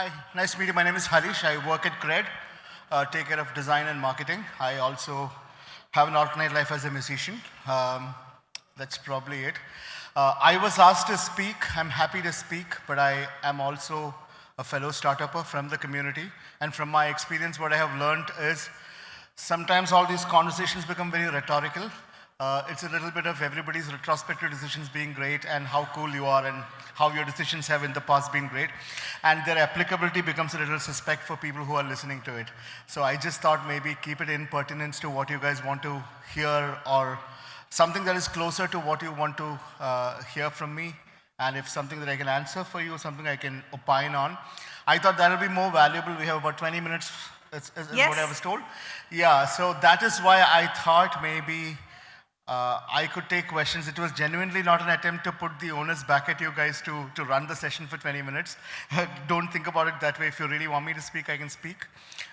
Hi, nice to meet you. My name is Harish. I work at CRED, take care of design and marketing. I also have an alternate life as a musician. That's probably it. I was asked to speak. I'm happy to speak, but I am also a fellow startupper from the community. And from my experience, what I have learned is sometimes all these conversations become very rhetorical. It's a little bit of everybody's retrospective decisions being great and how cool you are and how your decisions have in the past been great. And their applicability becomes a little suspect for people who are listening to it. So I just thought maybe keep it in pertinence to what you guys want to hear or something that is closer to what you want to hear from me. And if something that I can answer for you, something I can opine on, I thought that'll be more valuable. We have about 20 minutes, is what I was told. Yeah, so that is why I thought maybe I could take questions. It was genuinely not an attempt to put the onus back at you guys to run the session for 20 minutes. Don't think about it that way. If you really want me to speak, I can speak.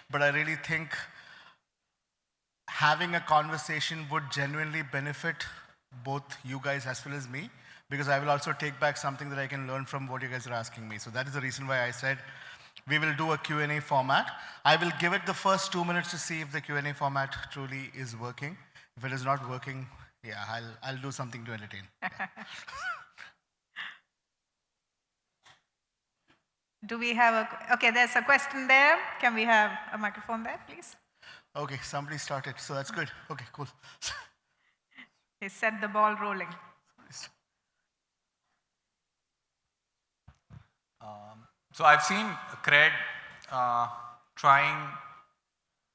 But I really think having a conversation would genuinely benefit both you guys as well as me, because I will also take back something that I can learn from what you guys are asking me. So that is the reason why I said we will do a Q&A format. I will give it the first 2 minutes to see if the Q&A format truly is working. If it is not working, yeah, I'll do something to entertain. Yeah. Do we have okay, there's a question there. Can we have a microphone there, please? Okay, somebody started, so that's good. Okay, cool. He set the ball rolling. So I've seen CRED trying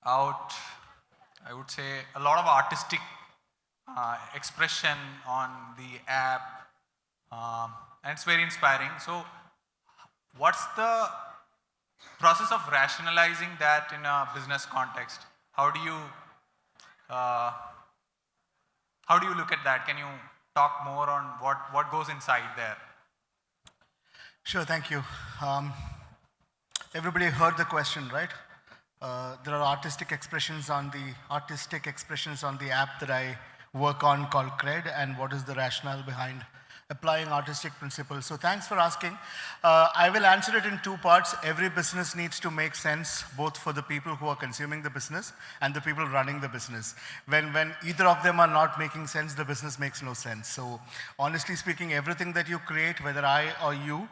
out, I would say, a lot of artistic expression on the app, and it's very inspiring. So what's the process of rationalizing that in a business context? How do you look at that? Can you talk more on what goes inside there? Sure, thank you. Everybody heard the question, right? There are artistic expressions on the app that I work on called CRED, and what is the rationale behind applying artistic principles. So thanks for asking. I will answer it in two parts. Every business needs to make sense, both for the people who are consuming the business and the people running the business. When either of them are not making sense, the business makes no sense. So honestly speaking, everything that you create, whether I or you,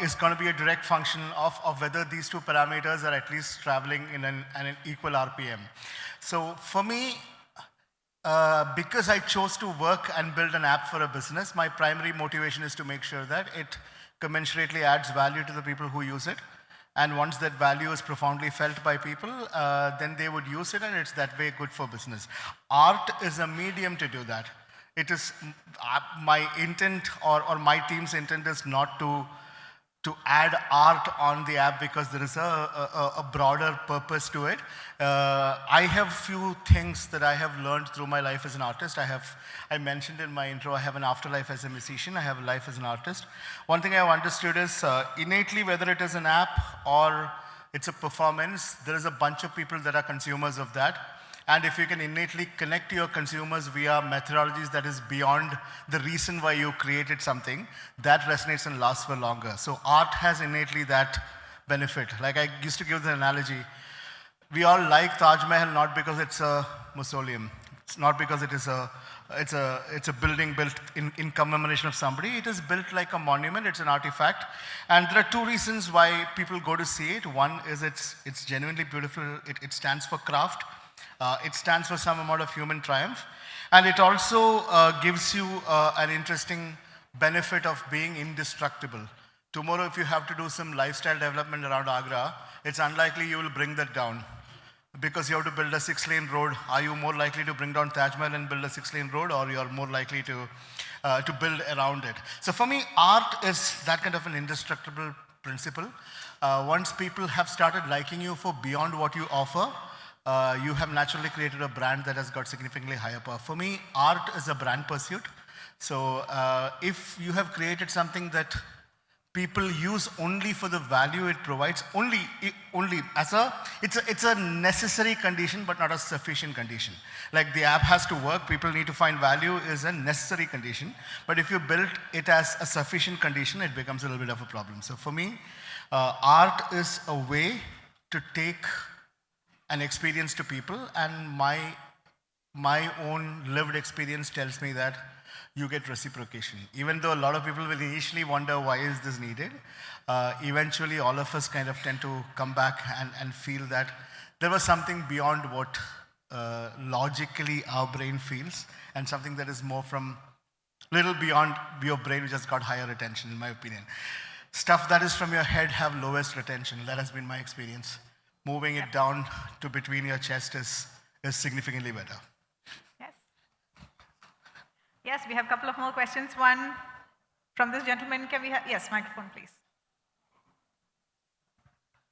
is going to be a direct function of whether these two parameters are at least traveling in an equal RPM. So for me, because I chose to work and build an app for a business, my primary motivation is to make sure that it commensurately adds value to the people who use it. And once that value is profoundly felt by people, then they would use it, and it's that way good for business. Art is a medium to do that. It is my intent or my team's intent is not to add art on the app because there is a broader purpose to it. I have few things that I have learned through my life as an artist. I mentioned in my intro, I have an afterlife as a musician. I have a life as an artist. One thing I have understood is innately, whether it is an app or it's a performance, there is a bunch of people that are consumers of that. And if you can innately connect to your consumers via methodologies that is beyond the reason why you created something, that resonates and lasts for longer. So art has innately that benefit. Like I used to give the analogy, we all like Taj Mahal not because it's a mausoleum. It's not because it's a building built in commemoration of somebody. It is built like a monument. It's an artifact. And there are two reasons why people go to see it. One is it's genuinely beautiful. It stands for craft. It stands for some amount of human triumph, and it also gives you an interesting benefit of being indestructible. Tomorrow, if you have to do some lifestyle development around Agra, it's unlikely you will bring that down because you have to build a 6-lane road. Are you more likely to bring down Taj Mahal and build a 6-lane road, or you are more likely to build around it? So for me, art is that kind of an indestructible principle. Once people have started liking you for beyond what you offer, you have naturally created a brand that has got significantly higher power. For me, art is a brand pursuit. So if you have created something that people use only for the value it provides, it's a necessary condition but not a sufficient condition. Like the app has to work, people need to find value is a necessary condition. But if you build it as a sufficient condition, it becomes a little bit of a problem. So for me, Art is a way to take an experience to people, and my own lived experience tells me that you get reciprocation. Even though a lot of people will initially wonder why is this needed, eventually all of us kind of tend to come back and feel that there was something beyond what logically our brain feels, and something that is more from little beyond your brain, which has got higher attention, in my opinion. Stuff that is from your head have lowest retention. That has been my experience. Moving it down to between your chest is significantly better. Yes. Yes, we have a couple of more questions. One from this gentleman. Can we have, yes, microphone, please.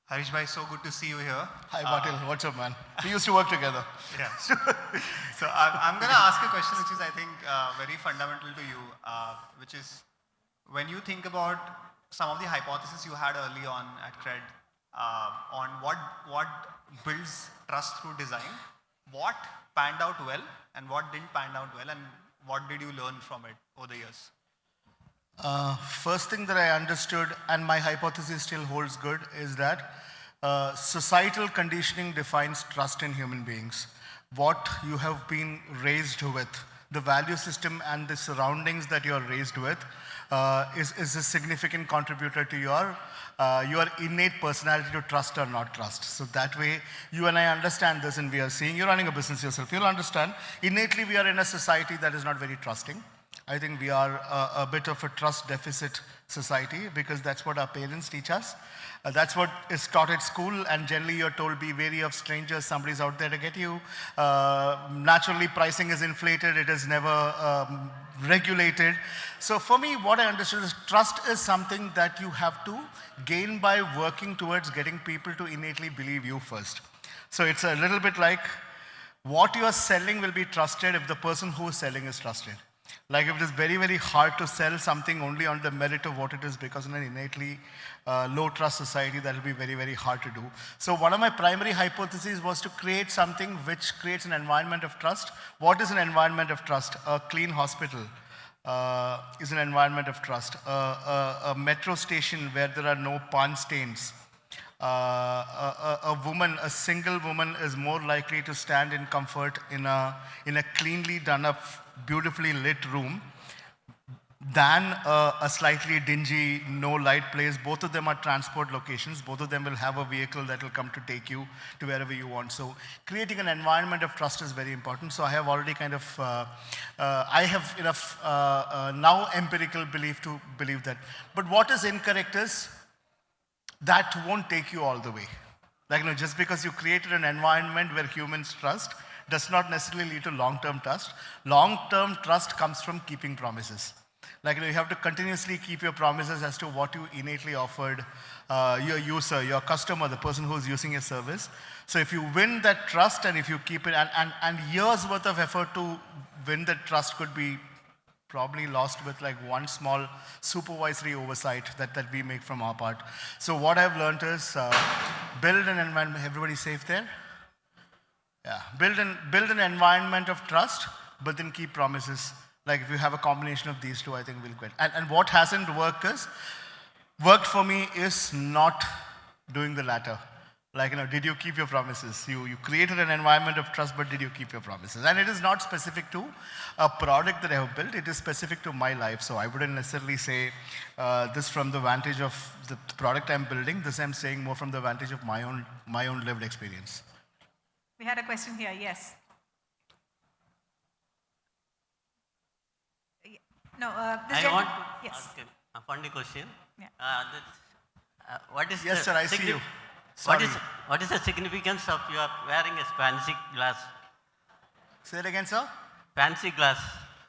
Harish bhai, so good to see you here. Hi, Patil. What's up, man? We used to work together. Yeah. So I'm going to ask a question which is, I think, very fundamental to you, which is when you think about some of the hypotheses you had early on at CRED on what builds trust through design, what panned out well and what didn't pan out well, and what did you learn from it over the years? First thing that I understood, and my hypothesis still holds good, is that societal conditioning defines trust in human beings. What you have been raised with, the value system and the surroundings that you are raised with is a significant contributor to your innate personality to trust or not trust. So that way, you and I understand this, and we are seeing, you're running a business yourself, you'll understand, innately we are in a society that is not very trusting. I think we are a bit of a trust deficit society, because that's what our parents teach us. That's what is taught at school, and generally you're told be wary of strangers, somebody's out there to get you. Naturally, pricing is inflated, it is never regulated. So for me, what I understood is trust is something that you have to gain by working towards getting people to innately believe you first. So it's a little bit like what you are selling will be trusted if the person who is selling is trusted. Like if it is very, very hard to sell something only on the merit of what it is, because in an innately low trust society, that will be very, very hard to do. So one of my primary hypotheses was to create something which creates an environment of trust. What is an environment of trust? A clean hospital is an environment of trust. A metro station where there are no pan stains. A single woman is more likely to stand in comfort in a cleanly done up, beautifully lit room than a slightly dingy, no light place. Both of them are transport locations. Both of them will have a vehicle that will come to take you to wherever you want. So creating an environment of trust is very important. So I have already kind of, I have enough now empirical belief to believe that. But what is incorrect is that won't take you all the way. Like, just because you created an environment where humans trust does not necessarily lead to long-term trust. Long-term trust comes from keeping promises. Like, you have to continuously keep your promises as to what you innately offered your user, your customer, the person who's using your service. So if you win that trust and if you keep it, and years worth of effort to win that trust could be probably lost with like one small supervisory oversight that we make from our part. So what I've learned is build an environment. Everybody safe there? Yeah. Build an environment of trust, but then keep promises. Like if you have a combination of these two, I think we'll quit. And what hasn't worked for me is not doing the latter. Like, did you keep your promises? You created an environment of trust, but did you keep your promises? And it is not specific to a product that I have built. It is specific to my life. So I wouldn't necessarily say this from the vantage of the product I'm building. This I'm saying more from the vantage of my own lived experience. We had a question here, yes. No, this I gentleman. want to Yes. ask a funny question. Yeah. What is Yes, the sir, I see you. What Sorry. what is the significance of your wearing a fancy glass? Say it again, sir. Fancy glass.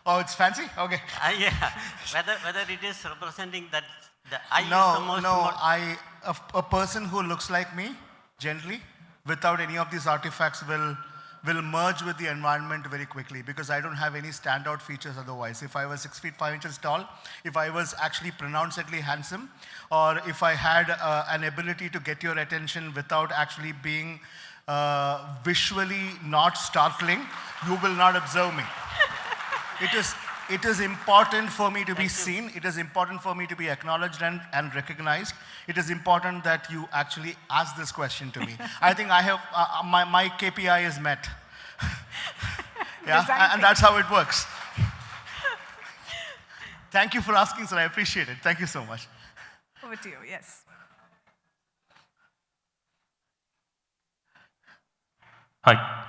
Oh, it's fancy? Okay. Yeah. Whether it is representing that the eye is the most. A person who looks like me, gently, without any of these artifacts will merge with the environment very quickly, because I don't have any standout features otherwise. If I was 6 feet 5 inches tall, if I was actually pronouncedly handsome, or if I had an ability to get your attention without actually being visually not startling, you will not observe me. it is important for me to be seen. It is important for me to be acknowledged and recognized. It is important that you actually ask this question to me. I think I have, my KPI is met. Yeah, and that's how it works. Thank you for asking, sir. I appreciate it. Thank you so much. Over to you, yes. Hi,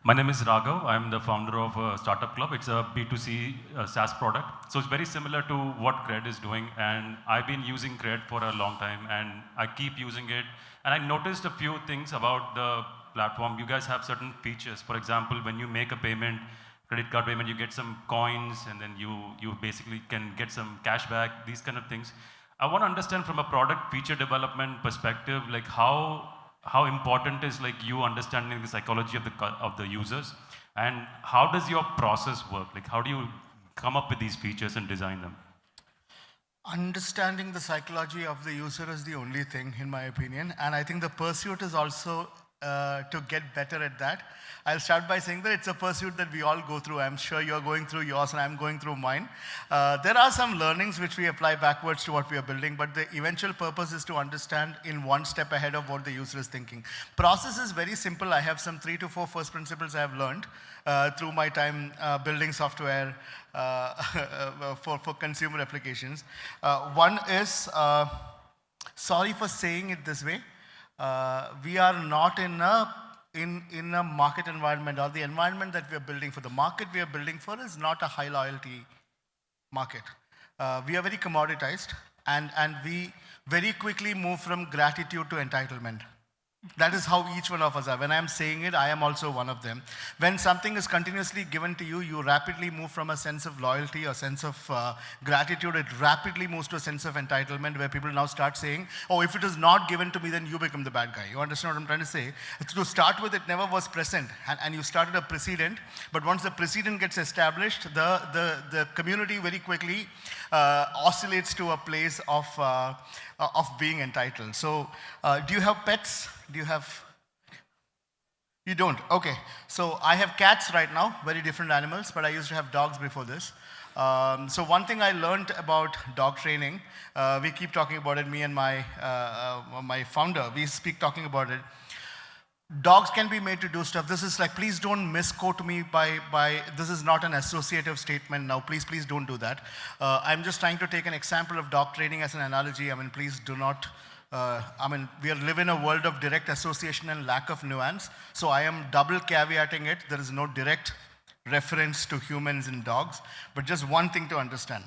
my name is Raghav. I'm the founder of a startup club. It's a B2C SaaS product. So it's very similar to what CRED is doing. And I've been using CRED for a long time and I keep using it. And I noticed a few things about the platform. You guys have certain features. For example, when you make a payment, credit card payment, you get some coins and then you basically can get some cash back, these kind of things. I want to understand from a product feature development perspective, like how important is like you understanding the psychology of the users, and how does your process work? Like how do you come up with these features and design them? Understanding the psychology of the user is the only thing, in my opinion, and I think the pursuit is also to get better at that. I'll start by saying that it's a pursuit that we all go through. I'm sure you're going through yours and I'm going through mine. There are some learnings which we apply backwards to what we are building, but the eventual purpose is to understand in one step ahead of what the user is thinking. Process is very simple. I have some 3 to 4 first principles I have learned through my time building software for consumer applications. One is, sorry for saying it this way, we are not in a market environment, or the environment that we are building for. The market we are building for is not a high loyalty market. We are very commoditized, and we very quickly move from gratitude to entitlement. That is how each one of us are. When I am saying it, I am also one of them. When something is continuously given to you, you rapidly move from a sense of loyalty or sense of gratitude. It rapidly moves to a sense of entitlement, where people now start saying, oh, if it is not given to me, then you become the bad guy. You understand what I'm trying to say? To start with, it never was present, and you started a precedent. But once the precedent gets established, the community very quickly oscillates to a place of being entitled. So, do you have pets? Do you have? You don't? Okay. So I have cats right now, very different animals, but I used to have dogs before this. So one thing I learned about dog training, we keep talking about it, me and my founder, we speak talking about it. Dogs can be made to do stuff. This is like, please don't misquote me by this is not an associative statement now. Please don't do that. I'm just trying to take an example of dog training as an analogy. I mean, please do not, we live in a world of direct association and lack of nuance. So I am double caveating it. There is no direct reference to humans and dogs, but just one thing to understand.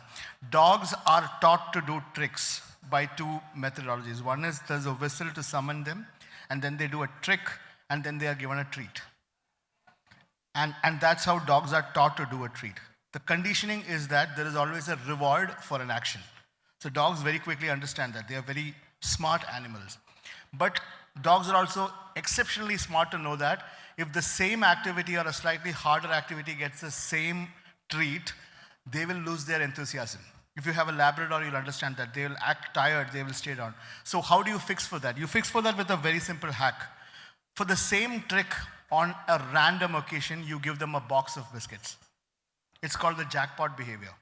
Dogs are taught to do tricks by 2 methodologies. One is there's a whistle to summon them, and then they do a trick, and then they are given a treat. And that's how dogs are taught to do a treat. The conditioning is that there is always a reward for an action. So dogs very quickly understand that. They are very smart animals. But dogs are also exceptionally smart to know that if the same activity or a slightly harder activity gets the same treat, they will lose their enthusiasm. If you have a Labrador, you'll understand that. They will act tired, they will stay down. So how do you fix for that? You fix for that with a very simple hack. For the same trick on a random occasion, you give them a box of biscuits. It's called the jackpot behavior.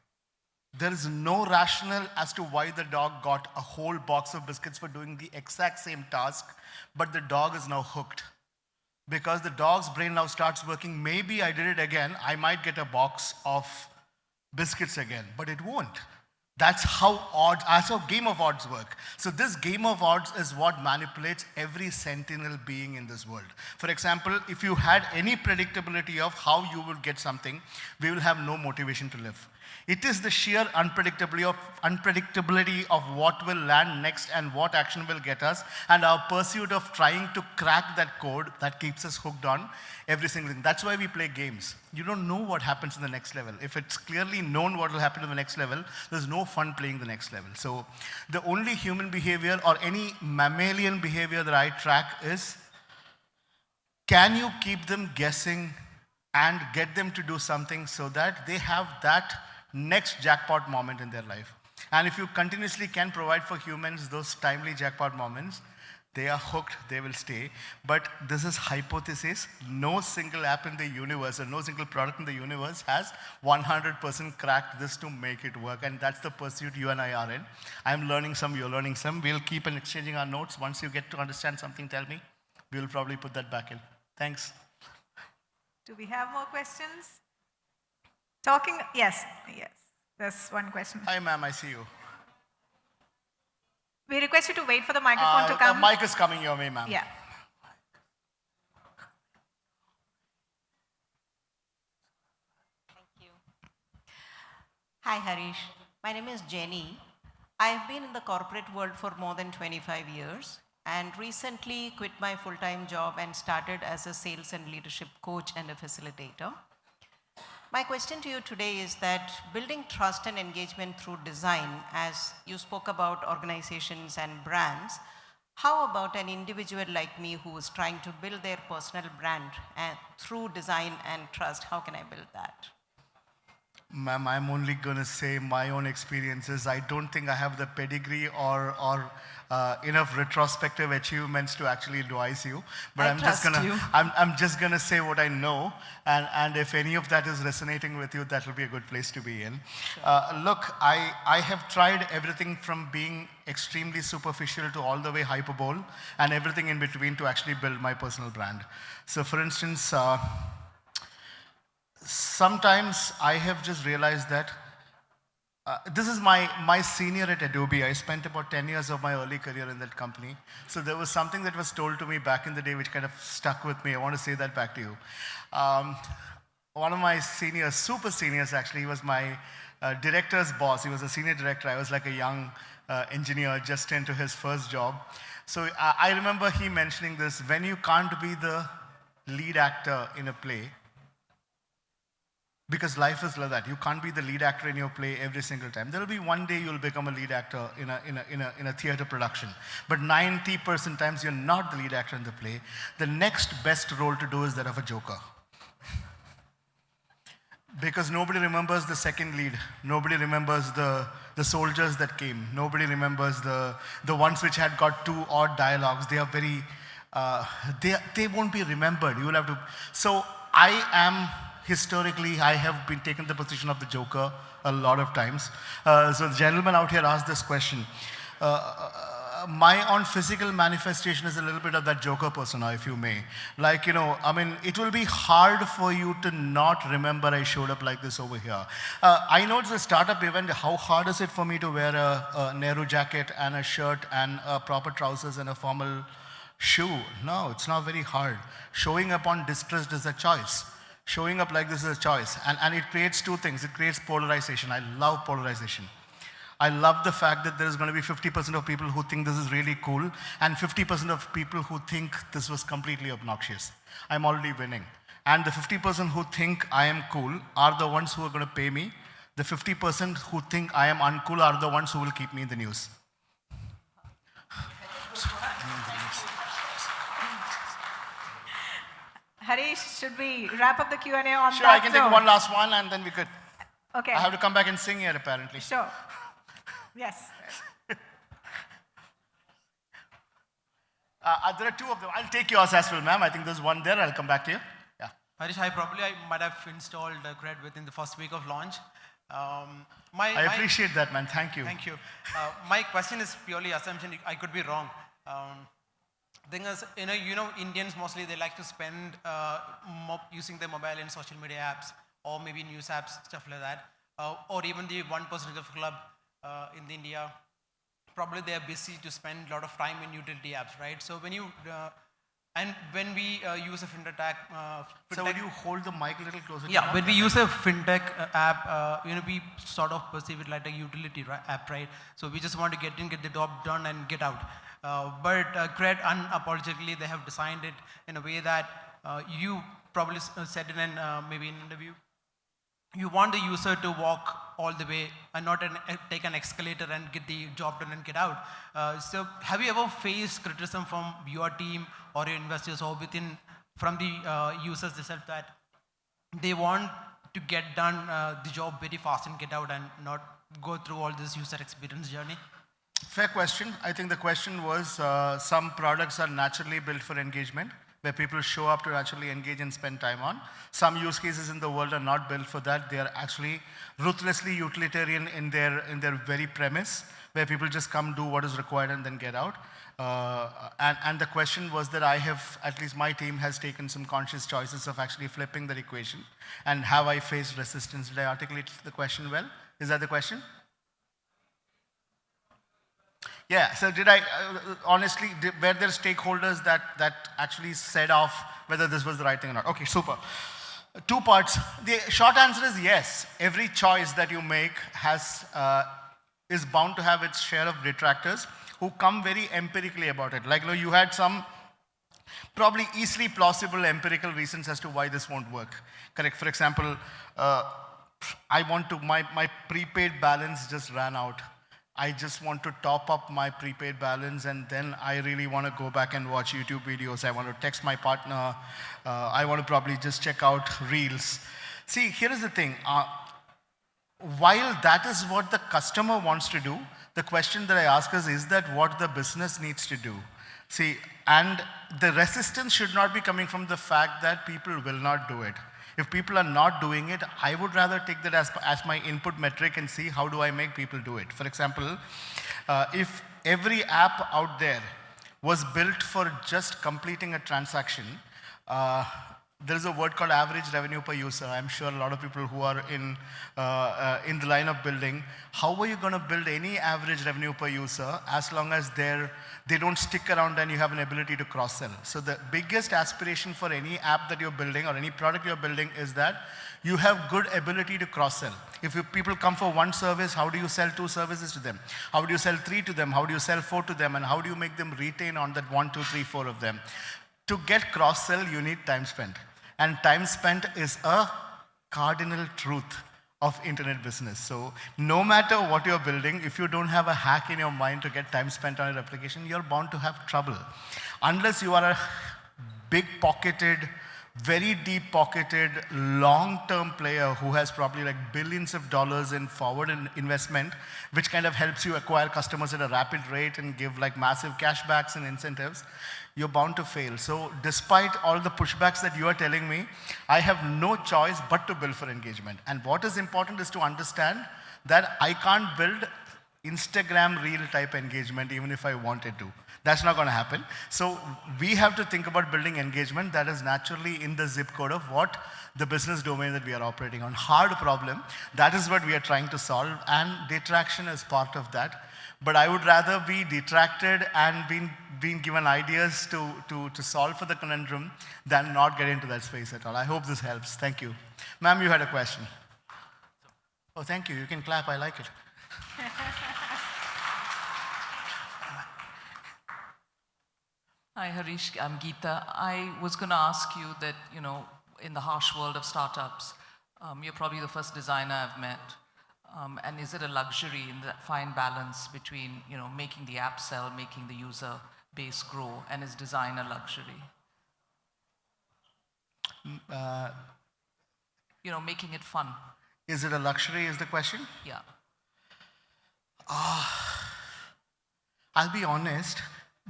There is no rationale as to why the dog got a whole box of biscuits for doing the exact same task, but the dog is now hooked. Because the dog's brain now starts working, maybe I did it again, I might get a box of biscuits again, but it won't. That's how game of odds work. So this game of odds is what manipulates every sentinel being in this world. For example, if you had any predictability of how you would get something, we will have no motivation to live. It is the sheer unpredictability of what will land next and what action will get us, and our pursuit of trying to crack that code that keeps us hooked on every single thing. That's why we play games. You don't know what happens in the next level. If it's clearly known what will happen in the next level, there's no fun playing the next level. So the only human behavior or any mammalian behavior that I track is, can you keep them guessing and get them to do something so that they have that next jackpot moment in their life. And if you continuously can provide for humans those timely jackpot moments, They are hooked, they will stay. But this is hypothesis. No single app in the universe or no single product in the universe has 100% cracked this to make it work. And that's the pursuit you and I are in. I'm learning some, you're learning some. We'll keep on exchanging our notes. Once you get to understand something, tell me. We'll probably put that back in. Thanks. Do we have more questions? Yes, there's one question. Hi, ma'am, I see you. We request you to wait for the microphone to come. The mic is coming your way, ma'am. Yeah. Thank you. Hi, Harish. My name is Jenny. I've been in the corporate world for more than 25 years and recently quit my full-time job and started as a sales and leadership coach and a facilitator. My question to you today is that building trust and engagement through design, as you spoke about organizations and brands, how about an individual like me who is trying to build their personal brand and through design and trust, how can I build that? Ma'am, I'm only going to say my own experiences. I don't think I have the pedigree or enough retrospective achievements to actually advise you. But I'm just gonna say what I know, and if any of that is resonating with you, that will be a good place to be in. Sure. Look, I have tried everything from being extremely superficial to all the way hyperbole, and everything in between to actually build my personal brand. So, for instance. Sometimes I have just realized that this is my senior at Adobe. I spent about 10 years of my early career in that company. So there was something that was told to me back in the day which kind of stuck with me. I want to say that back to you. One of my seniors, super seniors actually, he was my director's boss. He was a senior director. I was like a young engineer just into his first job. So I remember he mentioning this: when you can't be the lead actor in a play, because life is like that. You can't be the lead actor in your play every single time. There will be one day you'll become a lead actor in a theater production. But 90% times you're not the lead actor in the play. The next best role to do is that of a joker. Because nobody remembers the second lead. Nobody remembers the soldiers that came. Nobody remembers the ones which had got 2 odd dialogues. They are very, they won't be remembered. You will have to. So historically, I have been taken the position of the joker a lot of times. So the gentleman out here asked this question. My own physical manifestation is a little bit of that joker persona, if you may. Like, I mean, it will be hard for you to not remember I showed up like this over here. I know it's a startup event. How hard is it for me to wear a Nehru jacket and a shirt and proper trousers and a formal shoe? No, it's not very hard. Showing up on distressed is a choice. Showing up like this is a choice. And it creates 2 things. It creates polarization. I love polarization. I love the fact that there is going to be 50% of people who think this is really cool and 50% of people who think this was completely obnoxious. I'm already winning. And the 50% who think I am cool are the ones who are going to pay me. The 50% who think I am uncool are the ones who will keep me in the news. Harish, should we wrap up the Q&A on Sure, that? I can take one last one and then we could. Okay. I have to come back and sing here apparently. Sure. Yes. There are 2 of them. I'll take yours as well, ma'am. I think there's one there. I'll come back to you. Yeah. Harish, I might have installed CRED within the first week of launch. I appreciate that, man. Thank you. Thank you. My question is purely assumption. I could be wrong. Thing is, Indians mostly they like to spend using their mobile in social media apps or maybe news apps, stuff like that, or even the 1% of club in India. Probably they are busy to spend a lot of time in utility apps, right? So when you when we use a fintech, so would you hold the mic a little closer? Yeah, when we use a fintech app, we sort of perceive it like a utility app, right? So we just want to get the job done and get out. But CRED, unapologetically, they have designed it in a way that you probably said in maybe in an interview, you want the user to walk all the way and not take an escalator and get the job done and get out. So have you ever faced criticism from your team or your investors or from the users themselves that they want to get done the job very fast and get out and not go through all this user experience journey? Fair question. I think the question was some products are naturally built for engagement, where people show up to actually engage and spend time on. Some use cases in the world are not built for that. They are actually ruthlessly utilitarian in their very premise, where people just come, do what is required, and then get out. And the question was that I have, at least my team has taken some conscious choices of actually flipping that equation. And have I faced resistance? Did I articulate the question well? Is that the question? Yeah, so did I, honestly, were there stakeholders that actually said off whether this was the right thing or not? Okay, super. Two parts. The short answer is yes. Every choice that you make is bound to have its share of detractors who come very empirically about it. Like, you had some probably easily plausible empirical reasons as to why this won't work. Correct. For example, my prepaid balance just ran out. I just want to top up my prepaid balance, and then I really want to go back and watch YouTube videos. I want to text my partner. I want to probably just check out Reels. See, here is the thing. While that is what the customer wants to do, the question that I ask is that what the business needs to do? See, and the resistance should not be coming from the fact that people will not do it. If people are not doing it, I would rather take that as my input metric and see how do I make people do it. For example, if every app out there was built for just completing a transaction, there is a word called average revenue per user. I'm sure a lot of people who are in the line of building, how are you going to build any average revenue per user as long as they don't stick around and you have an ability to cross-sell? So the biggest aspiration for any app that you're building or any product you're building is that you have good ability to cross-sell. If people come for one service, how do you sell 2 services to them? How do you sell 3 to them? How do you sell 4 to them? And how do you make them retain on that 1, 2, 3, 4 of them? To get cross-sell, you need time spent. And time spent is a cardinal truth of internet business. So no matter what you're building, if you don't have a hack in your mind to get time spent on your application, you're bound to have trouble. Unless you are a big-pocketed, very deep-pocketed, long-term player who has probably like billions of dollars in forward investment, which kind of helps you acquire customers at a rapid rate and give like massive cashbacks and incentives, you're bound to fail. So despite all the pushbacks that you are telling me, I have no choice but to build for engagement. And what is important is to understand that I can't build Instagram reel type engagement even if I wanted to. That's not going to happen. So we have to think about building engagement that is naturally in the zip code of what the business domain that we are operating on. Hard problem. That is what we are trying to solve, and detraction is part of that. But I would rather be detracted and being given ideas to solve for the conundrum than not get into that space at all. I hope this helps. Thank you. Ma'am, you had a question. Oh, thank you. You can clap. I like it. Hi, Harish. I'm Geeta. I was going to ask you that, in the harsh world of startups, you're probably the first designer I've met. And is it a luxury in that fine balance between, making the app sell, making the user base grow, and is design a luxury? Making it fun. Is it a luxury is the question? Yeah. I'll be honest.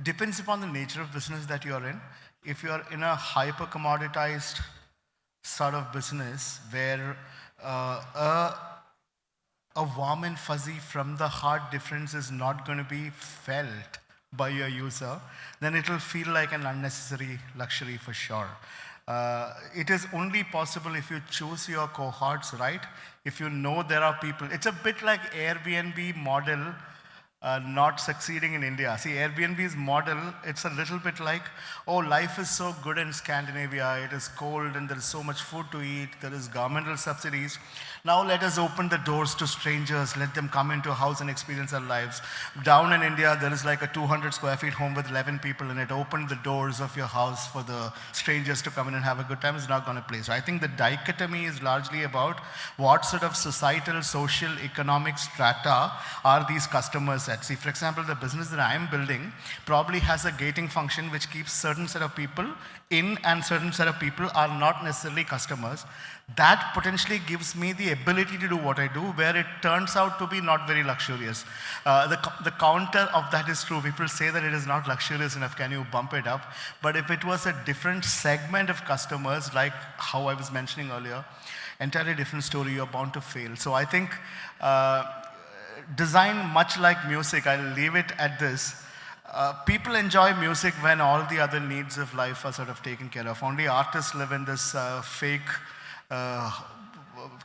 Depends upon the nature of business that you're in. If you're in a hyper commoditized sort of business where a warm and fuzzy from the heart difference is not going to be felt by your user, then it will feel like an unnecessary luxury for sure. It is only possible if you choose your cohorts right. If you know there are people, it's a bit like Airbnb model not succeeding in India. See, Airbnb's model, it's a little bit like, oh, life is so good in Scandinavia, it is cold and there is so much food to eat, there is governmental subsidies. Now let us open the doors to strangers, let them come into a house and experience our lives. Down in India, there is like a 200 square feet home with 11 people in it. Open the doors of your house for the strangers to come in and have a good time. It's not going to play. So I think the dichotomy is largely about what sort of societal, social, economic strata are these customers at. set. See, for example, the business that I am building probably has a gating function which keeps certain set of people in and certain set of people are not necessarily customers. That potentially gives me the ability to do what I do, where it turns out to be not very luxurious. The counter of that is true. People say that it is not luxurious enough. Can you bump it up? But if it was a different segment of customers, like how I was mentioning earlier, entirely different story, you're bound to fail. So I think design, much like music, I'll leave it at this. People enjoy music when all the other needs of life are sort of taken care of. Only artists live in this fake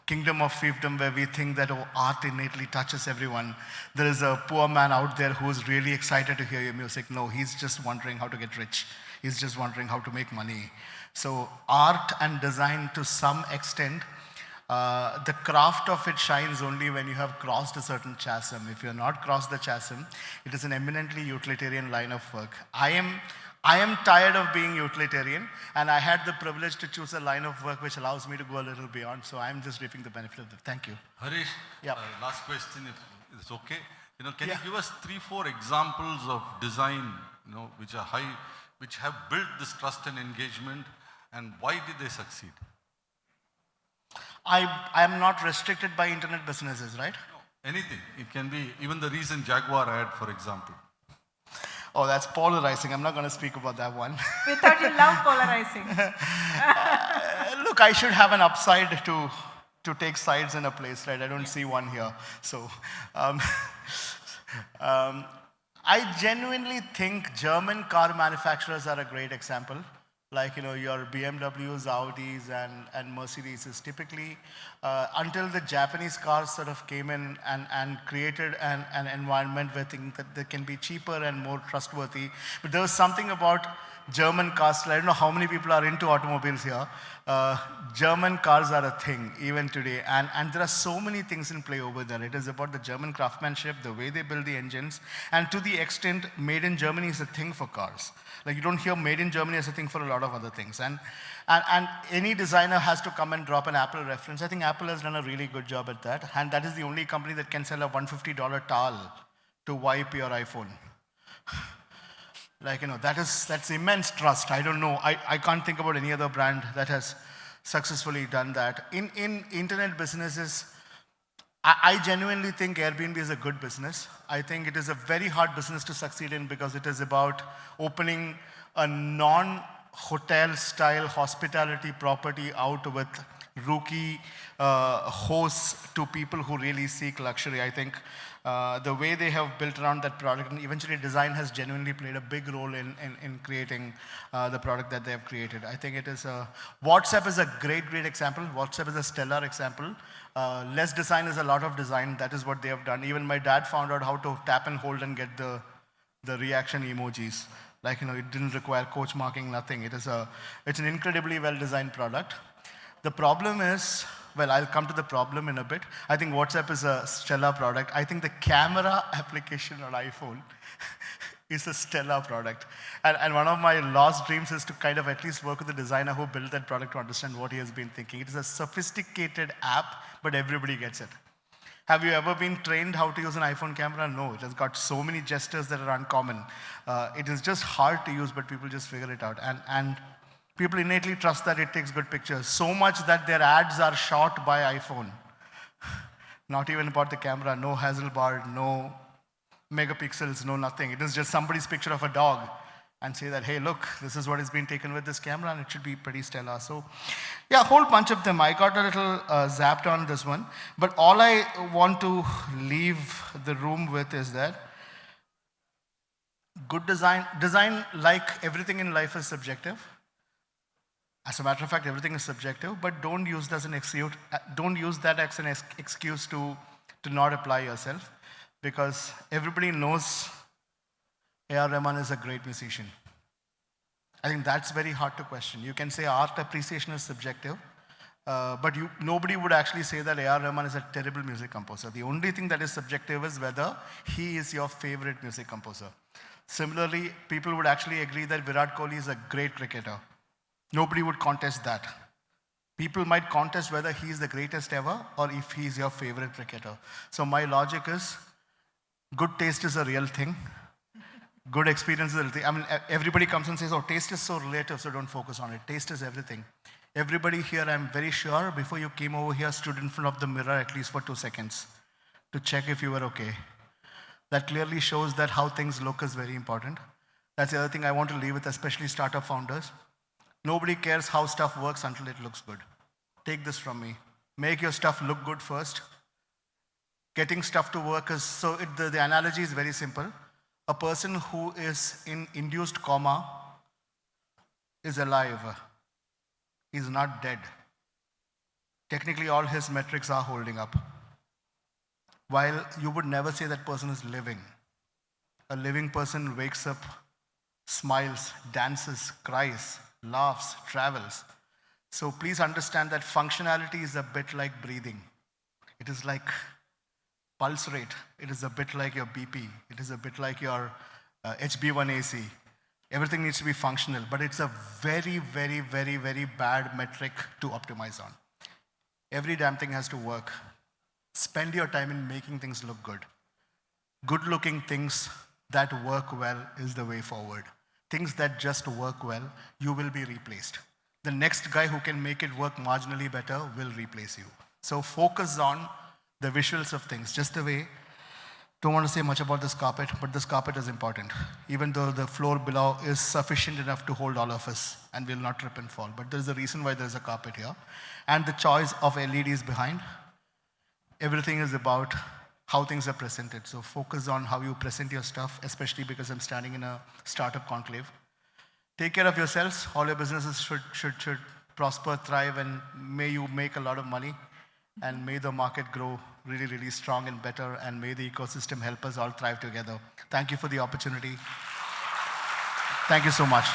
kingdom of fiefdom where we think that art innately touches everyone. There is a poor man out there who is really excited to hear your music. No, he's just wondering how to get rich. He's just wondering how to make money. So art and design, to some extent, the craft of it shines only when you have crossed a certain chasm. If you have not crossed the chasm, it is an eminently utilitarian line of work. I am tired of being utilitarian, and I had the privilege to choose a line of work which allows me to go a little beyond. So I'm just reaping the benefit of it. Thank you. Harish, Yeah. last question, if it's okay. Can you give us 3-4 examples of design, which are high, which have built this trust and engagement, and why did they succeed? I am not restricted by internet businesses, right? No, anything. It can be even the recent Jaguar ad, for example. Oh, that's polarizing. I'm not going to speak about that one. We thought you love polarizing. Look, I should have an upside to take sides in a place, right? I don't see one here. So I genuinely think German car manufacturers are a great example. Like, your BMWs, Audis, and Mercedes typically, until the Japanese cars sort of came in and created an environment where things that they can be cheaper and more trustworthy. But there was something about German cars. I don't know how many people are into automobiles here. German cars are a thing even today, and there are so many things in play over there. It is about the German craftsmanship, the way they build the engines, and to the extent made in Germany is a thing for cars. Like, you don't hear made in Germany as a thing for a lot of other things. And any designer has to come and drop an Apple reference. I think Apple has done a really good job at that. And that is the only company that can sell a $150 towel to wipe your iPhone. Like, that's immense trust. I don't know. I can't think about any other brand that has successfully done that. In internet businesses, I genuinely think Airbnb is a good business. I think it is a very hard business to succeed in because it is about opening a non-hotel style hospitality property out with rookie hosts to people who really seek luxury. I think the way they have built around that product, and eventually design has genuinely played a big role in creating the product that they have created. I think it is WhatsApp is a great example. WhatsApp is a stellar example. Less design is a lot of design. That is what they have done. Even my dad found out how to tap and hold and get the reaction emojis. Like, it didn't require coach marking, nothing. It's an incredibly well-designed product. The problem is, well, I'll come to the problem in a bit. I think WhatsApp is a stellar product. I think the camera application on iPhone is a stellar product. And one of my lost dreams is to kind of at least work with the designer who built that product to understand what he has been thinking. It is a sophisticated app, but everybody gets it. Have you ever been trained how to use an iPhone camera? No, it has got so many gestures that are uncommon. It is just hard to use, but people just figure it out. And people innately trust that it takes good pictures, so much that their ads are shot by iPhone. Not even about the camera, no Hasselblad, no megapixels, no nothing. It is just somebody's picture of a dog and say that, hey, look, this is what has been taken with this camera, and it should be pretty stellar. So yeah, a whole bunch of them. I got a little zapped on this one, but all I want to leave the room with is that good design, like everything in life, is subjective. As a matter of fact, everything is subjective, but don't use that as an excuse. Don't use that as an excuse to not apply yourself, because everybody knows A.R. Rahman is a great musician. I think that's very hard to question. You can say art appreciation is subjective, but nobody would actually say that A.R. Rahman is a terrible music composer. The only thing that is subjective is whether he is your favorite music composer. Similarly, people would actually agree that Virat Kohli is a great cricketer. Nobody would contest that. People might contest whether he is the greatest ever or if he is your favorite cricketer. So my logic is, Good taste is a real thing. Good experience is a real thing. I mean, everybody comes and says, oh, taste is so relative, so don't focus on it. Taste is everything. Everybody here, I'm very sure, before you came over here, stood in front of the mirror at least for 2 seconds to check if you were okay. That clearly shows that how things look is very important. That's the other thing I want to leave with, especially startup founders. Nobody cares how stuff works until it looks good. Take this from me. Make your stuff look good first. Getting stuff to work is, so the analogy is very simple. A person who is in induced coma is alive. He's not dead. Technically, all his metrics are holding up. While you would never say that person is living. A living person wakes up, smiles, dances, cries, laughs, travels. So please understand that functionality is a bit like breathing. It is like pulse rate. It is a bit like your BP. It is a bit like your HB1AC. Everything needs to be functional, but it's a very, very, very, very bad metric to optimize on. Every damn thing has to work. Spend your time in making things look good. Good-looking things that work well is the way forward. Things that just work well, you will be replaced. The next guy who can make it work marginally better will replace you. So focus on the visuals of things, just the way. Don't want to say much about this carpet, but this carpet is important. Even though the floor below is sufficient enough to hold all of us and will not trip and fall. But there's a reason why there's a carpet here. And the choice of LEDs behind. Everything is about how things are presented. So focus on how you present your stuff, especially because I'm standing in a startup conclave. Take care of yourselves. All your businesses should prosper, thrive, and may you make a lot of money. And may the market grow really, really strong and better, and may the ecosystem help us all thrive together. Thank you for the opportunity. Thank you so much.